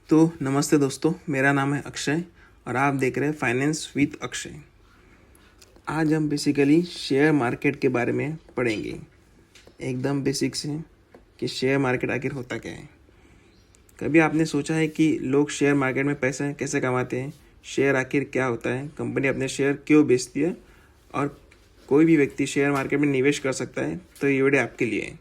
तो नमस्ते दोस्तों, मेरा नाम है अक्षय और आप देख रहे हैं फाइनेंस विद अक्षय। आज हम बेसिकली शेयर मार्केट के बारे में पढ़ेंगे, एकदम बेसिक से कि शेयर मार्केट आखिर होता क्या है। कभी आपने सोचा है कि लोग शेयर मार्केट में पैसा कैसे कमाते हैं? शेयर आखिर क्या होता है? कंपनी अपने शेयर क्यों बेचती है? और कोई भी व्यक्ति शेयर मार्केट में निवेश कर सकता है? तो ये वीडियो आपके लिए है।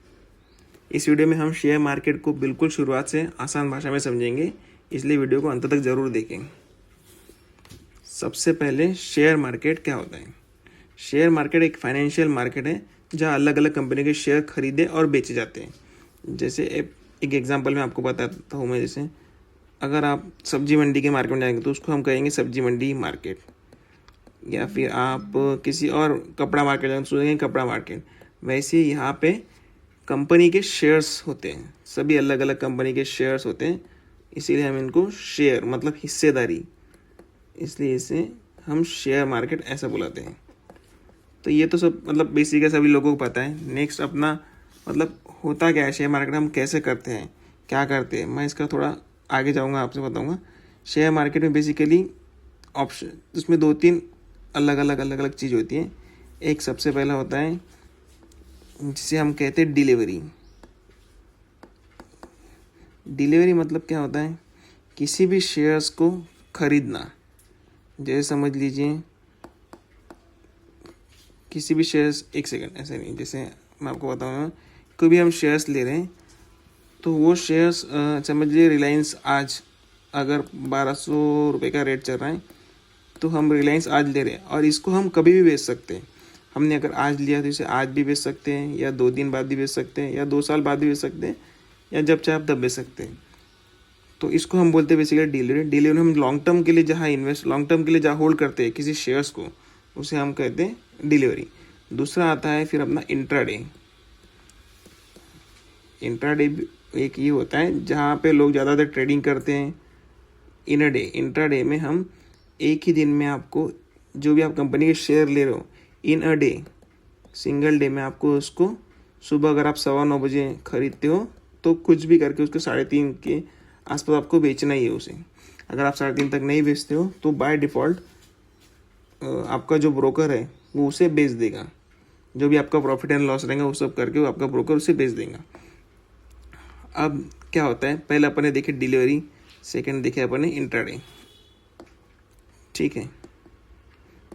इस वीडियो में हम शेयर मार्केट को बिल्कुल शुरुआत से आसान भाषा में समझेंगे, इसलिए वीडियो को अंत तक ज़रूर देखें। सबसे पहले शेयर मार्केट क्या होता है? शेयर मार्केट एक फाइनेंशियल मार्केट है जहां अलग अलग कंपनी के शेयर खरीदे और बेचे जाते हैं। जैसे एक एग्जांपल मैं आपको बताता हूँ। जैसे अगर आप सब्जी मंडी के मार्केट में जाएंगे तो उसको हम कहेंगे सब्जी मंडी मार्केट, या फिर आप किसी और कपड़ा मार्केट जाएंगे तो सोचेंगे कपड़ा मार्केट। वैसे यहाँ पे कंपनी के शेयर्स होते हैं, सभी अलग अलग कंपनी के शेयर्स होते हैं, इसीलिए हम इनको शेयर मतलब हिस्सेदारी, इसलिए इसे हम शेयर मार्केट ऐसा बुलाते हैं। तो ये तो सब मतलब बेसिक है, सभी लोगों को पता है। नेक्स्ट अपना मतलब होता क्या है शेयर मार्केट, हम कैसे करते हैं, क्या करते हैं, मैं इसका थोड़ा आगे जाऊंगा, आपसे बताऊंगा। शेयर मार्केट में बेसिकली ऑप्शन, उसमें दो तीन अलग अलग चीज़ होती हैं। एक सबसे पहला होता है जिसे हम कहते हैं डिलीवरी। डिलीवरी मतलब क्या होता है? किसी भी शेयर्स को खरीदना। जैसे समझ लीजिए किसी भी शेयर्स, एक सेकंड, ऐसे नहीं, जैसे मैं आपको बताऊंगा, कोई भी हम शेयर्स ले रहे हैं तो वो शेयर्स समझ लीजिए रिलायंस आज अगर 1200 रुपये का रेट चल रहा है तो हम रिलायंस आज ले रहे हैं और इसको हम कभी भी बेच सकते हैं। हमने अगर आज लिया तो इसे आज भी बेच सकते हैं, या 2 दिन बाद भी बेच सकते हैं, या 2 साल बाद भी बेच सकते हैं, या जब चाहे आप तब बेच सकते हैं। तो इसको हम बोलते हैं बेसिकली डिलीवरी। डिलीवरी हम लॉन्ग टर्म के लिए जहाँ लॉन्ग टर्म के लिए जहाँ होल्ड करते हैं किसी शेयर्स को, उसे हम कहते हैं डिलीवरी। दूसरा आता है फिर अपना इंट्राडे। इंट्राडे एक ये होता है जहाँ पे लोग ज़्यादातर ट्रेडिंग करते हैं इन अ डे। इंट्राडे में हम एक ही दिन में आपको जो भी आप कंपनी के शेयर ले रहे हो इन अ डे, सिंगल डे में आपको उसको सुबह अगर आप 9:15 बजे खरीदते हो तो कुछ भी करके उसको 3:30 के आसपास आपको बेचना ही है उसे। अगर आप 3:30 तक नहीं बेचते हो तो बाय डिफ़ॉल्ट आपका जो ब्रोकर है वो उसे बेच देगा। जो भी आपका प्रॉफिट एंड लॉस रहेगा वो सब करके वो आपका ब्रोकर उसे बेच देगा। अब क्या होता है, पहले अपन ने देखे डिलीवरी, सेकंड देखे अपन ने इंट्राडे। ठीक है,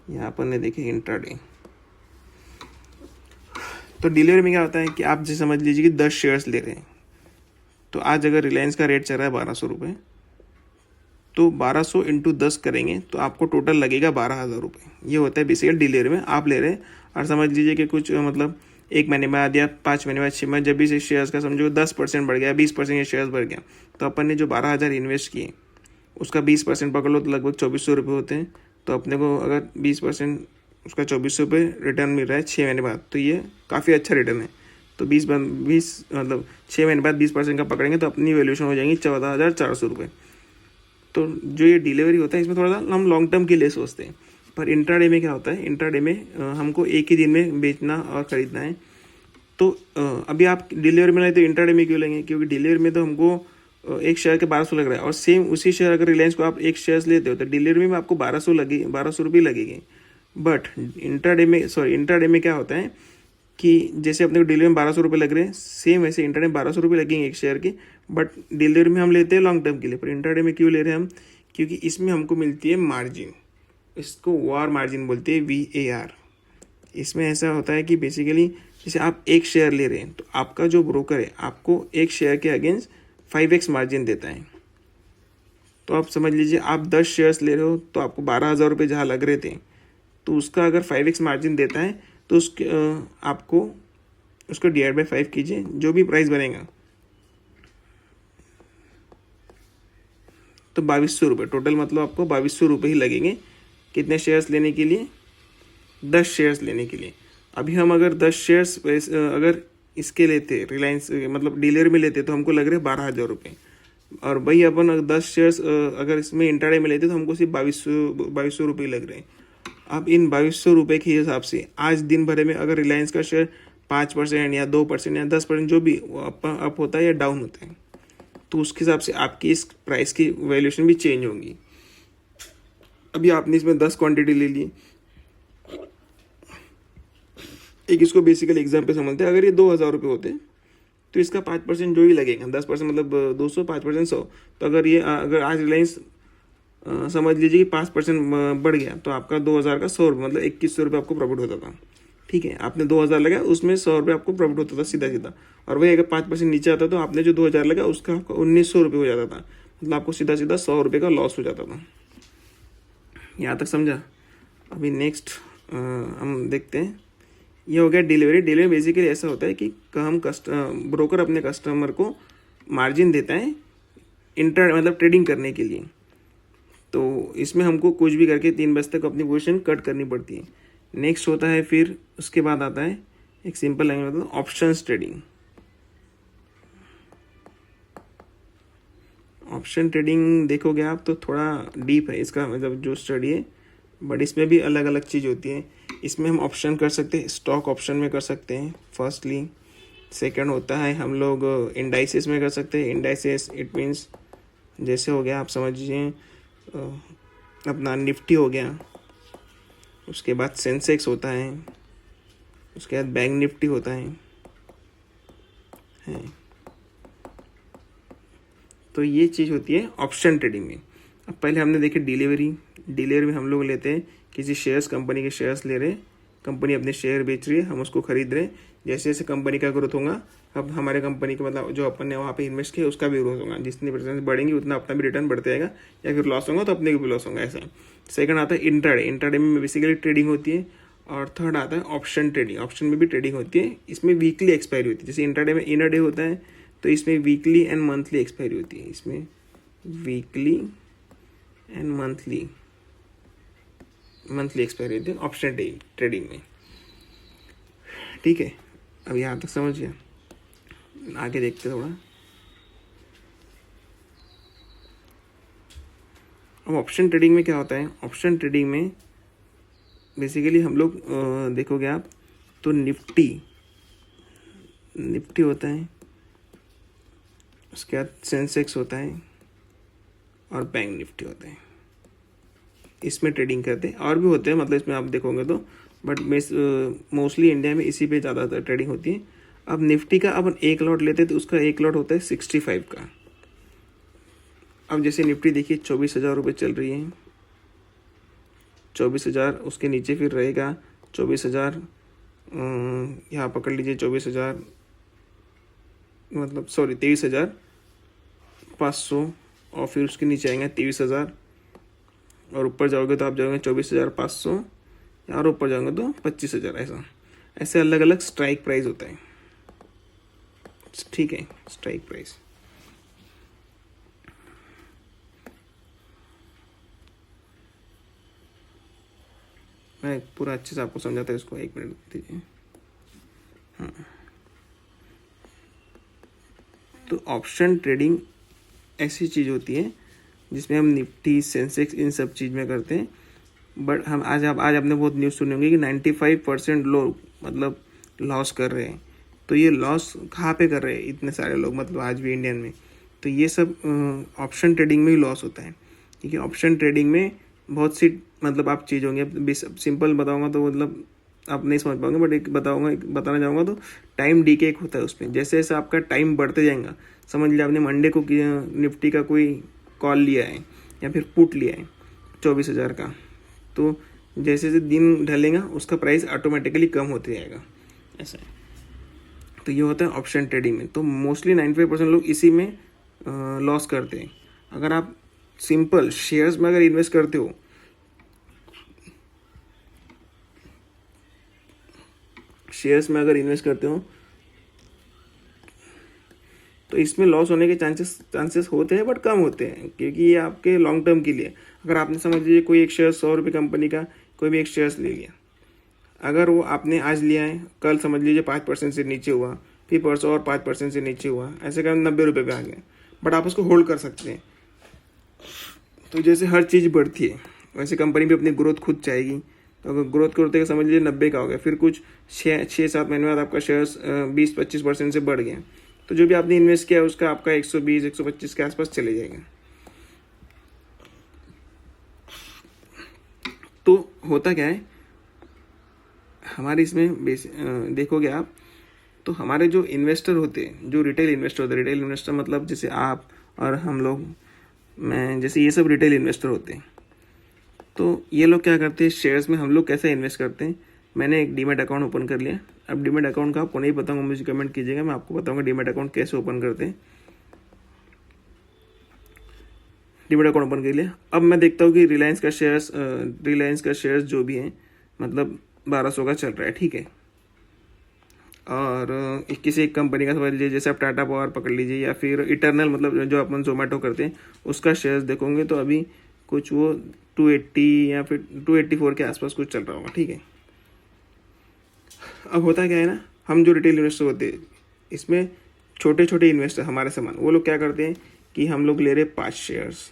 यहाँ अपन ने देखे इंट्राडे। तो डिलीवरी में क्या होता है कि आप जैसे समझ लीजिए कि 10 शेयर्स ले रहे हैं, तो आज अगर रिलायंस का रेट चल रहा है 1200 रुपये, तो 1200 इंटू 10 करेंगे तो आपको टोटल लगेगा 12,000 रुपये। ये होता है बेसिकली डिलीवरी में आप ले रहे हैं। और समझ लीजिए कि कुछ मतलब 1 महीने बाद या 5 महीने बाद 6 महीने जब भी इस शेयर्स का समझो 10% बढ़ गया, 20% ये शेयर्स बढ़ गया, तो अपन ने जो 12,000 इन्वेस्ट किए उसका 20% पकड़ लो तो लगभग 2400 रुपये होते हैं। तो अपने को अगर 20% उसका 2400 रुपये रिटर्न मिल रहा है 6 महीने बाद, तो ये काफ़ी अच्छा रिटर्न है। तो 20 मतलब 6 महीने बाद 20% का पकड़ेंगे तो अपनी वैल्यूएशन हो जाएंगी 14,400 रुपये। तो जो ये डिलीवरी होता है इसमें थोड़ा सा हम लॉन्ग टर्म के लिए सोचते हैं। पर इंट्राडे में क्या होता है, इंट्राडे में हमको एक ही दिन में बेचना और ख़रीदना है। तो अभी आप डिलीवरी में लाए तो इंट्राडे में क्यों लेंगे? क्योंकि डिलीवरी में तो हमको एक शेयर के 1200 लग रहा है, और सेम उसी शेयर अगर रिलायंस को आप एक शेयर्स लेते हो तो डिलीवरी में आपको 1200 रुपये लगेंगे। बट इंट्राडे में क्या होता है कि जैसे अपने को डिलीवरी में 1200 रुपये लग रहे हैं, सेम वैसे इंट्राडे में 1200 रुपये लगेंगे एक शेयर के। बट डिलीवरी में हम लेते हैं लॉन्ग टर्म के लिए, पर इंट्राडे में क्यों ले रहे हैं हम? क्योंकि इसमें हमको मिलती है मार्जिन, इसको वार मार्जिन बोलते हैं, VAR। इसमें ऐसा होता है कि बेसिकली जैसे आप एक शेयर ले रहे हैं तो आपका जो ब्रोकर है आपको एक शेयर के अगेंस्ट 5x मार्जिन देता है। तो आप समझ लीजिए आप 10 शेयर्स ले रहे हो तो आपको 12,000 रुपये जहाँ लग रहे थे, तो उसका अगर 5x मार्जिन देता है तो उसके आपको उसको डिवाइड बाय 5 कीजिए, जो भी प्राइस बनेगा, तो 2200 रुपये टोटल, मतलब आपको 2200 रुपये ही लगेंगे। कितने शेयर्स लेने के लिए? 10 शेयर्स लेने के लिए। अभी हम अगर 10 शेयर्स अगर इसके लेते रिलायंस मतलब डीलर में लेते तो हमको लग रहे 12,000 रुपये, और भाई अपन अगर 10 शेयर्स अगर इसमें इंट्राडे में लेते तो हमको सिर्फ 2200 रुपये लग रहे हैं। अब इन 2200 रुपये के हिसाब से आज दिन भर में अगर रिलायंस का शेयर 5% या 2% या 10% जो भी अप होता है या डाउन होता है, तो उसके हिसाब से आपकी इस प्राइस की वैल्यूएशन भी चेंज होंगी। अभी आपने इसमें 10 क्वांटिटी ले ली, एक इसको बेसिकली एग्जाम्पल समझते हैं, अगर ये 2,000 रुपये होते तो इसका 5% जो ही लगेगा, 10% मतलब 200, 5% 100। तो अगर आज रिलायंस समझ लीजिए कि 5% बढ़ गया तो आपका 2,000 का 100 रुपये मतलब 2,100 रुपये आपको प्रॉफिट होता था। ठीक है, आपने 2,000 लगाया, उसमें 100 रुपये आपको प्रॉफिट होता था सीधा सीधा। और वही अगर 5% नीचे आता तो आपने जो 2,000 लगा उसका आपको 1,900 रुपये हो जाता था, मतलब आपको सीधा सीधा 100 रुपये का लॉस हो जाता था। यहाँ तक समझा? अभी नेक्स्ट हम देखते हैं, ये हो गया डिलीवरी। डिलीवरी बेसिकली ऐसा होता है कि हम ब्रोकर अपने कस्टमर को मार्जिन देता है मतलब ट्रेडिंग करने के लिए। तो इसमें हमको कुछ भी करके 3 बजे तक अपनी पोजीशन कट करनी पड़ती है। नेक्स्ट होता है, फिर उसके बाद आता है एक सिंपल लैंग्वेज में ऑप्शंस ट्रेडिंग। ऑप्शन ट्रेडिंग देखोगे आप तो थोड़ा डीप है इसका मतलब जो स्टडी है, बट इसमें भी अलग अलग चीज़ होती है। इसमें हम ऑप्शन कर सकते हैं, स्टॉक ऑप्शन में कर सकते हैं फर्स्टली। सेकंड होता है हम लोग इंडाइसेस में कर सकते हैं। इंडाइसेस इट मीन्स जैसे हो गया आप समझ लीजिए अपना निफ्टी हो गया, उसके बाद सेंसेक्स होता है, उसके बाद बैंक निफ्टी होता है। तो ये चीज़ होती है ऑप्शन ट्रेडिंग में। अब पहले हमने देखी डिलीवरी में हम लोग लेते हैं किसी शेयर्स, कंपनी के शेयर्स ले रहे हैं, कंपनी अपने शेयर बेच रही है, हम उसको खरीद रहे हैं। जैसे जैसे कंपनी का ग्रोथ होगा, अब हमारे कंपनी का मतलब जो अपन ने वहाँ पे इन्वेस्ट किया उसका भी ग्रोथ होगा, जितनी परसेंट बढ़ेंगी उतना अपना भी रिटर्न बढ़ते जाएगा, या फिर लॉस होगा तो अपने को भी लॉस होगा, ऐसा। सेकंड आता है इंट्राडे। इंट्राडे में बेसिकली ट्रेडिंग होती है। और थर्ड आता है ऑप्शन ट्रेडिंग। ऑप्शन में भी ट्रेडिंग होती है, इसमें वीकली एक्सपायरी होती है। जैसे इंट्राडे में इनर डे होता है तो इसमें वीकली एंड मंथली एक्सपायरी होती है। इसमें वीकली एंड मंथली एक्सपायरी होती है ऑप्शन ट्रेडिंग में। ठीक है, अब यहाँ तक समझिए, आगे देखते थोड़ा। अब ऑप्शन ट्रेडिंग में क्या होता है? ऑप्शन ट्रेडिंग में बेसिकली हम लोग देखोगे आप तो निफ्टी होता है, उसके बाद सेंसेक्स होता है और बैंक निफ्टी होता है, इसमें ट्रेडिंग करते हैं। और भी होते हैं मतलब इसमें आप देखोगे तो, बट मोस्टली इंडिया में इसी पे ज़्यादातर ट्रेडिंग होती है। अब निफ्टी का अपन एक लॉट लेते हैं तो उसका एक लॉट होता है 65 का। अब जैसे निफ्टी देखिए 24,000 रुपये चल रही है, 24,000, उसके नीचे फिर रहेगा 24,000, यहाँ पकड़ लीजिए 24,000 मतलब 23,500, और फिर उसके नीचे आएंगे 23,000, और ऊपर जाओगे तो आप जाओगे 24,500, और ऊपर जाओगे तो 25,000। ऐसे अलग अलग स्ट्राइक प्राइस होता है। ठीक है, स्ट्राइक प्राइस। मैं पूरा अच्छे से आपको समझाता हूँ इसको, 1 मिनट दीजिए। हाँ, तो ऑप्शन ट्रेडिंग ऐसी चीज़ होती है जिसमें हम निफ्टी, सेंसेक्स इन सब चीज़ में करते हैं। बट हम आज आपने बहुत न्यूज़ सुनी होंगी कि 95% लोग मतलब लॉस कर रहे हैं। तो ये लॉस कहाँ पे कर रहे हैं इतने सारे लोग, मतलब आज भी इंडियन में? तो ये सब ऑप्शन ट्रेडिंग में ही लॉस होता है। क्योंकि ऑप्शन ट्रेडिंग में बहुत सी मतलब आप चीज़ होंगे, सिंपल बताऊंगा तो मतलब आप नहीं समझ पाओगे, बट एक बताना चाहूँगा तो टाइम डीके एक होता है उसमें। जैसे जैसे आपका टाइम बढ़ते जाएगा, समझ लीजिए आपने मंडे को निफ्टी का कोई कॉल लिया है या फिर पुट लिया है 24,000 का, तो जैसे जैसे दिन ढलेगा उसका प्राइस ऑटोमेटिकली कम होते जाएगा, ऐसा है। तो ये होता है ऑप्शन ट्रेडिंग में। तो मोस्टली 95% लोग इसी में लॉस करते हैं। अगर आप सिंपल शेयर्स में अगर इन्वेस्ट करते हो, तो इसमें लॉस होने के चांसेस होते हैं, बट कम होते हैं, क्योंकि ये आपके लॉन्ग टर्म के लिए। अगर आपने समझ लीजिए कोई एक शेयर 100 रुपये कंपनी का कोई भी एक शेयर्स ले लिया, अगर वो आपने आज लिया है, कल समझ लीजिए 5% से नीचे हुआ, फिर परसों और 5% से नीचे हुआ, ऐसे कर 90 रुपये पे आ गया, बट आप उसको होल्ड कर सकते हैं। तो जैसे हर चीज़ बढ़ती है वैसे कंपनी भी अपनी ग्रोथ खुद चाहेगी। तो अगर ग्रोथ करते समझ लीजिए 90 का हो गया, फिर कुछ 6-7 महीने बाद आपका शेयर्स 20-25% से बढ़ गया, तो जो भी आपने इन्वेस्ट किया उसका आपका 120 125 के आसपास चले जाएगा। तो होता क्या है हमारे इसमें देखोगे आप, तो हमारे जो इन्वेस्टर होते हैं, जो रिटेल इन्वेस्टर होते हैं, रिटेल इन्वेस्टर मतलब जैसे आप और हम लोग, मैं जैसे, ये सब रिटेल इन्वेस्टर होते हैं। तो ये लोग क्या करते हैं, शेयर्स में हम लोग कैसे इन्वेस्ट करते हैं। मैंने एक डीमैट अकाउंट ओपन कर लिया। अब डीमैट अकाउंट का आपको नहीं बताऊंगा, मुझे कमेंट कीजिएगा, मैं आपको बताऊंगा डीमैट अकाउंट कैसे ओपन करते हैं। डीमैट अकाउंट ओपन कर लिया। अब मैं देखता हूँ कि रिलायंस का शेयर्स जो भी है मतलब 1200 का चल रहा है, ठीक है। और किसी एक कंपनी का समझ लीजिए, जैसे आप टाटा पावर पकड़ लीजिए या फिर इटर्नल, मतलब जो अपन जोमेटो करते हैं उसका शेयर्स देखोगे तो अभी कुछ वो 280 या फिर 284 के आसपास कुछ चल रहा होगा, ठीक है। अब होता क्या है ना, हम जो रिटेल इन्वेस्टर होते हैं इसमें छोटे छोटे इन्वेस्टर हमारे समान, वो लोग क्या करते हैं कि हम लोग ले रहे 5 शेयर्स,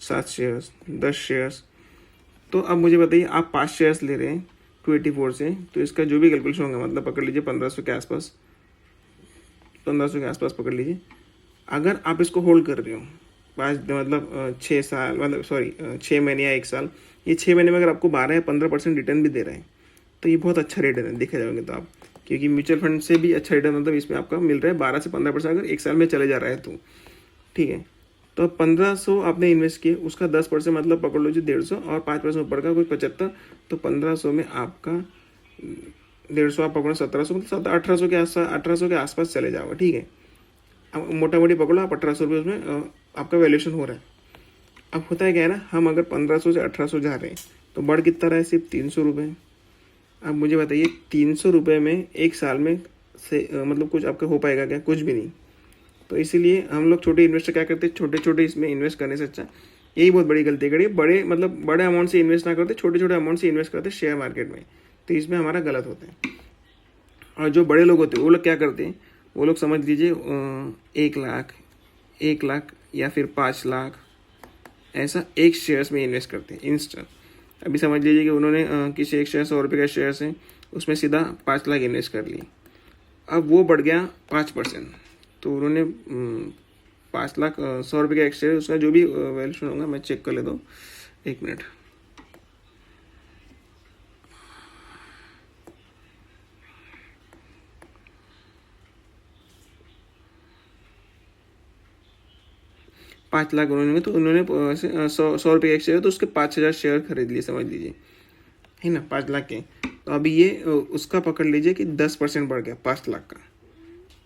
7 शेयर्स, 10 शेयर्स। तो अब मुझे बताइए, आप 5 शेयर्स ले रहे हैं 284 से, तो इसका जो भी कैलकुलेशन होगा मतलब पकड़ लीजिए 1500 के आसपास, 1500 के आसपास पकड़ लीजिए। अगर आप इसको होल्ड कर रहे हो 6 साल, मतलब सॉरी 6 महीने या 1 साल, ये 6 महीने में अगर आपको 12 या 15% रिटर्न भी दे रहे हैं तो ये बहुत अच्छा रिटर्न है देखा जाओगे तो आप, क्योंकि म्यूचुअल फंड से भी अच्छा रिटर्न मतलब इसमें आपका मिल रहा है 12 से 15% अगर 1 साल में चले जा रहा है तो, ठीक है। तो 1500 आपने इन्वेस्ट किए, उसका 10% मतलब पकड़ लो जी 150, और 5% ऊपर का कुछ 75, तो 1500 में आपका 150 आप पकड़ो 1700, मतलब 1800 के आसपास चले जाओगे, ठीक है। अब मोटा मोटी पकड़ो आप 1800 रुपये उसमें आपका वैल्यूएशन हो रहा है। अब होता है क्या है ना, हम अगर 1500 से 1800 जा रहे हैं तो बढ़ कितना रहा है, सिर्फ 300 रुपये। अब मुझे बताइए 300 रुपये में 1 साल में से मतलब कुछ आपका हो पाएगा क्या, कुछ भी नहीं। तो इसीलिए हम लोग छोटे इन्वेस्टर क्या करते हैं, छोटे छोटे इसमें इन्वेस्ट करने से अच्छा, यही बहुत बड़ी गलती करी, बड़े अमाउंट से इन्वेस्ट ना करते, छोटे छोटे अमाउंट से इन्वेस्ट करते शेयर मार्केट में, तो इसमें हमारा गलत होता है। और जो बड़े लोग होते हैं वो लोग क्या करते हैं, वो लोग समझ लीजिए 1 लाख या फिर 5 लाख ऐसा एक शेयर्स में इन्वेस्ट करते हैं इंस्टेंट। अभी समझ लीजिए कि उन्होंने किसी एक शेयर 100 रुपये का शेयर्स है, उसमें सीधा 5 लाख इन्वेस्ट कर लिए। अब वो बढ़ गया 5%, तो उन्होंने 5 लाख 100 रुपये का एक शेयर, उसका जो भी वैल्यूएशन होगा मैं चेक कर लेता हूँ, 1 मिनट। पाँच लाख उन्होंने, तो उन्होंने 100 रुपये का एक शेयर है तो उसके 5000 शेयर खरीद लिए समझ लीजिए, है ना, 5 लाख के। तो अभी ये उसका पकड़ लीजिए कि 10% बढ़ गया 5 लाख का,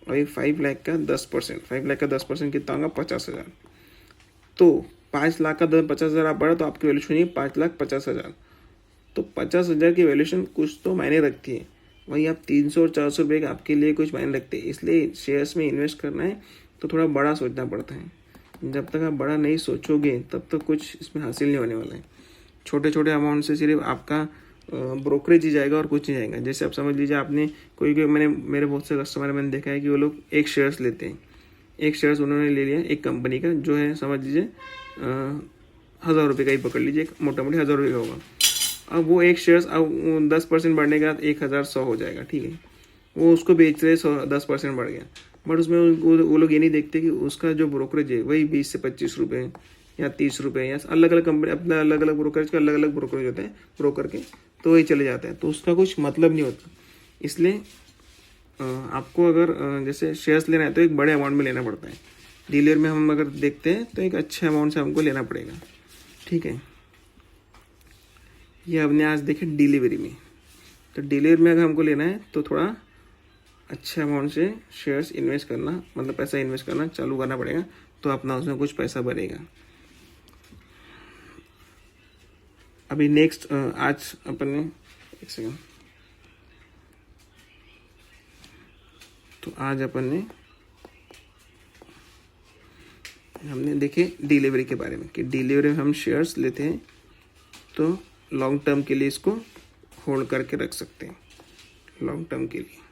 और ये 5 लाख का 10%, 5 लाख का 10% कितना होगा, 50,000। तो 5 लाख का 50,000 आप बढ़ा तो आपकी वैल्यूशन है 5,50,000। तो 50,000 की वैल्यूशन कुछ तो मायने रखती है, वही आप 300 और 400 रुपये का आपके लिए कुछ मायने रखते हैं। इसलिए शेयर्स में इन्वेस्ट करना है तो थोड़ा बड़ा सोचना पड़ता है। जब तक आप बड़ा नहीं सोचोगे तब तक कुछ इसमें हासिल नहीं होने वाला है। छोटे छोटे अमाउंट से सिर्फ आपका ब्रोकरेज ही जाएगा और कुछ नहीं जाएगा। जैसे आप समझ लीजिए आपने मेरे बहुत से कस्टमर मैंने देखा है कि वो लोग एक शेयर्स लेते हैं, एक शेयर्स उन्होंने ले लिया एक कंपनी का, जो है समझ लीजिए 1000 रुपये का ही पकड़ लीजिए, मोटा मोटी 1000 रुपये का होगा। अब वो एक शेयर्स अब 10% बढ़ने के बाद 1100 हो जाएगा, ठीक है। वो उसको बेच रहे 10% बढ़ गया, बट उसमें वो लोग ये नहीं देखते कि उसका जो ब्रोकरेज है वही 20 से 25 रुपये या 30 रुपये, या अलग अलग कंपनी अपना अलग अलग ब्रोकरेज का अलग अलग ब्रोकरेज होते हैं ब्रोकर के, तो वही चले जाता है, तो उसका कुछ मतलब नहीं होता। इसलिए आपको अगर जैसे शेयर्स लेना है तो एक बड़े अमाउंट में लेना पड़ता है। डीलर में हम अगर देखते हैं तो एक अच्छे अमाउंट से हमको लेना पड़ेगा, ठीक है। ये हमने आज देखे डिलीवरी में, तो डिलीवरी में अगर हमको लेना है तो थोड़ा अच्छे अमाउंट से शेयर्स इन्वेस्ट करना, मतलब पैसा इन्वेस्ट करना चालू करना पड़ेगा, तो अपना उसमें कुछ पैसा बनेगा। अभी नेक्स्ट आज अपन ने एक सेकंड, तो आज अपन ने हमने देखे डिलीवरी के बारे में कि डिलीवरी में हम शेयर्स लेते हैं तो लॉन्ग टर्म के लिए इसको होल्ड करके रख सकते हैं, लॉन्ग टर्म के लिए।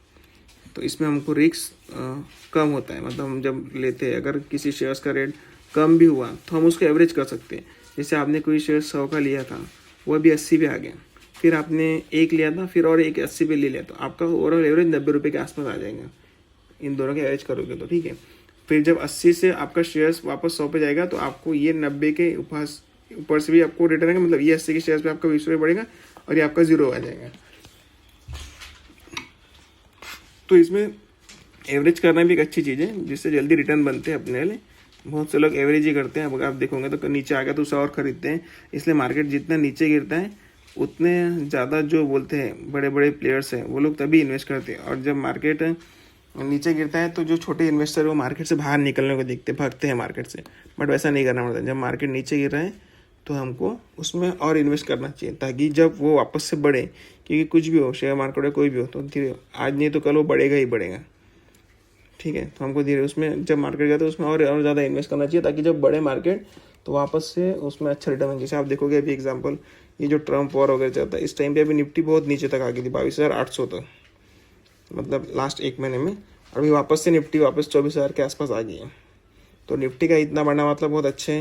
तो इसमें हमको रिस्क कम होता है, मतलब हम जब लेते हैं अगर किसी शेयर्स का रेट कम भी हुआ तो हम उसको एवरेज कर सकते हैं। जैसे आपने कोई शेयर 100 का लिया था, वो अभी 80 पे आ गया, फिर आपने एक लिया था, फिर और एक 80 पे ले लिया, तो आपका ओवरऑल एवरेज 90 रुपये के आसपास आ जाएगा। इन दोनों के एवरेज करोगे तो, ठीक है। फिर जब 80 से आपका शेयर्स वापस 100 पे जाएगा तो आपको ये 90 के ऊपर से भी आपको रिटर्न आएगा, मतलब ये 80 के शेयर्स पे आपका 20 रुपये बढ़ेगा और ये आपका 0 आ जाएगा। तो इसमें एवरेज करना भी एक अच्छी चीज़ है जिससे जल्दी रिटर्न बनते हैं अपने लिए। बहुत से लोग एवरेज ही करते हैं। अब आप देखोगे तो नीचे आ गया तो उसे और खरीदते हैं। इसलिए मार्केट जितना नीचे गिरता है उतने ज़्यादा जो बोलते हैं बड़े बड़े प्लेयर्स हैं वो लोग तभी इन्वेस्ट करते हैं, और जब मार्केट नीचे गिरता है तो जो छोटे इन्वेस्टर वो मार्केट से बाहर निकलने को देखते भागते हैं मार्केट से। बट वैसा नहीं करना पड़ता। जब मार्केट नीचे गिर रहा है तो हमको उसमें और इन्वेस्ट करना चाहिए ताकि जब वो वापस से बढ़े, क्योंकि कुछ भी हो, शेयर मार्केट में कोई भी हो, तो धीरे आज नहीं तो कल वो बढ़ेगा ही बढ़ेगा, ठीक है। तो हमको धीरे उसमें जब मार्केट गया तो उसमें और ज़्यादा इन्वेस्ट करना चाहिए ताकि जब बढ़े मार्केट तो वापस से उसमें अच्छा रिटर्न है। जैसे आप देखोगे अभी एग्जांपल ये जो ट्रम्प वॉर वगैरह चलता है, इस टाइम पे अभी निफ्टी बहुत नीचे तक आ गई थी 22,800 तक, मतलब लास्ट एक महीने में। अभी वापस से निफ्टी वापस 24,000 के आसपास आ गई है। तो निफ्टी का इतना बढ़ना मतलब बहुत अच्छे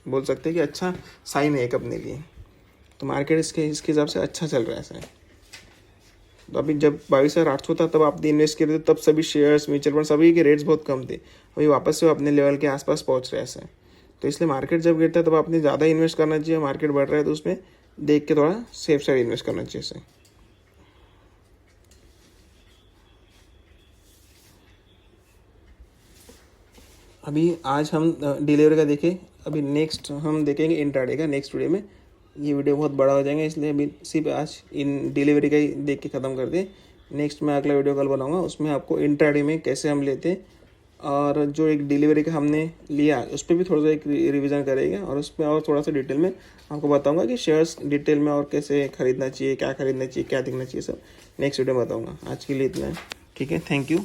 बोल सकते हैं कि अच्छा साइन है एक अपने लिए। तो मार्केट इसके हिसाब से अच्छा चल रहा है ऐसा। तो अभी जब 22,800 था तब आपने इन्वेस्ट किए थे, तब सभी शेयर्स म्यूचुअल फंड सभी के रेट्स बहुत कम थे। अभी वापस से अपने लेवल के आसपास पहुंच रहे हैं ऐसा। तो इसलिए मार्केट जब गिरता है तब आपने ज़्यादा इन्वेस्ट करना चाहिए। मार्केट बढ़ रहा है तो उसमें देख के थोड़ा सेफ साइड इन्वेस्ट करना चाहिए ऐसे। अभी आज हम डिलीवरी का देखें, अभी नेक्स्ट हम देखेंगे इंट्राडे का नेक्स्ट वीडियो में। ये वीडियो बहुत बड़ा हो जाएगा इसलिए अभी सिर्फ आज इन डिलीवरी का ही देख के ख़त्म कर दे। नेक्स्ट मैं अगला वीडियो कल बनाऊंगा, उसमें आपको इंट्राडे में कैसे हम लेते हैं और जो एक डिलीवरी का हमने लिया उस पर भी थोड़ा सा एक रिवीजन करेंगे, और उसमें और थोड़ा सा डिटेल में आपको बताऊंगा कि शेयर्स डिटेल में और कैसे खरीदना चाहिए, क्या खरीदना चाहिए, क्या देखना चाहिए, सब नेक्स्ट वीडियो में बताऊँगा। आज के लिए इतना है, ठीक है। Thank you.